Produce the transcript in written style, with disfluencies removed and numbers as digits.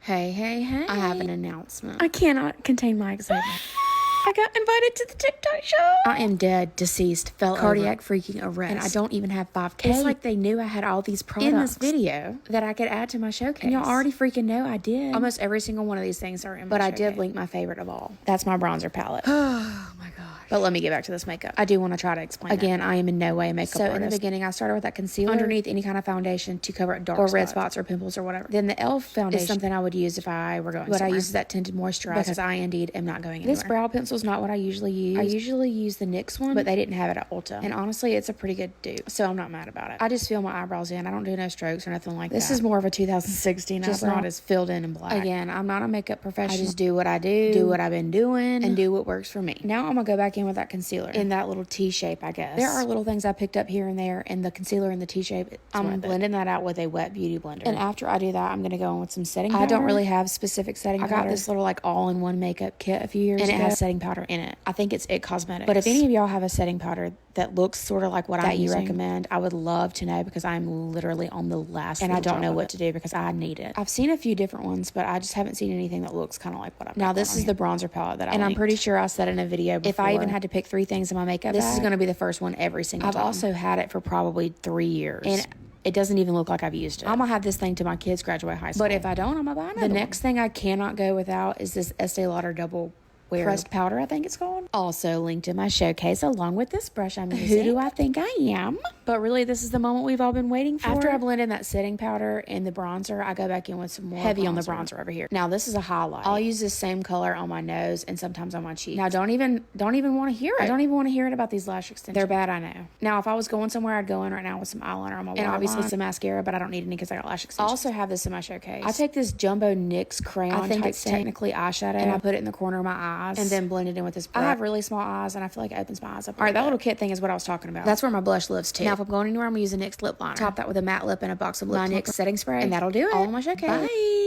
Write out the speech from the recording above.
Hey, hey, hey. I have an announcement. I cannot contain my excitement. I got invited to the TikTok show. I am dead, deceased, fell Cardiac over, freaking arrest. and I don't even have 5K. It's like they knew I had all these products in this video that I could add to my showcase. And y'all already freaking know I did. Almost every single one of these things are in my But I showcase. did link my favorite of all. That's my bronzer palette. Oh my gosh. But let me get back to this makeup. I do want to try to explain Again, I am in no way a makeup So artist. in the beginning, I started with that concealer underneath any kind of foundation to cover up dark or spots. red spots or pimples or whatever. Then the e.l.f. foundation Is something I would use if I were going But I somewhere. use that tinted moisturizer because I indeed am not going anywhere. This brow pencil is not what I usually use. I usually use the NYX one, but they didn't have it at Ulta. and honestly, it's a pretty good dupe, so I'm not mad about it. I just fill my eyebrows in. I don't do no strokes or nothing like This that. is more of a 2016 just eyebrow. not as filled in and black. Again, I'm not a makeup professional. I just do what I do what I've been doing, and do what works for me. now I'm gonna go back in with that concealer In that little T shape, I guess. There are little things I picked up here and there, and the concealer in the T-shape. I'm blending that out with a wet beauty blender. And after I do that, I'm gonna go in with some setting powder. I don't really have specific setting I powder. got this little like all-in-one makeup kit a few years and ago, it has setting powder in it. I think it's It Cosmetics. But if any of y'all have a setting powder that looks sort of like what that I'm you using, recommend, I would love to know, because I'm literally on the last and I little don't know drop what of to do because I need it. I've seen a few different ones, but I just haven't seen anything that looks kind of like what I've Now got this going is on the bronzer palette that I and I'm linked. pretty sure I said in a video before, If I even had to pick 3 things in my makeup this is bag, going to be the first one every single I've time. also had it for probably 3 years. and it doesn't even look like I've used it. I'm gonna have this thing to my kids graduate high school. But if I don't, I'm gonna buy another the one. next thing I cannot go without is this Estee Lauder double wear Pressed powder, I think it's called. also linked in my showcase along with this brush I'm using. Who do I think I am? But really, this is the moment we've all been waiting for. After I blend in that setting powder and the bronzer, I go back in with some more Heavy on the bronzer over here. Now this is a highlight. I'll use this same color on my nose and sometimes on my cheeks. Now don't even want to hear it. I don't even want to hear it about these lash extensions. They're bad, I know. Now if I was going somewhere, I'd go in right now with some eyeliner on my and obviously waterline. some mascara, but I don't need any because I got lash extensions. I also have this in my showcase. I take this jumbo NYX crayon I think type it's thing, technically eyeshadow, and I put it in the corner of my eyes and then blend it in with this I brush. have really small eyes, and I feel like it opens my eyes up. All right, that little kit thing is what I was talking about. That's where my blush lives too. Now if I'm going anywhere, I'm gonna use a NYX lip liner. Top that with a matte lip and a box of lip My tint NYX setting spray, and that'll do it. All in my showcase. Bye.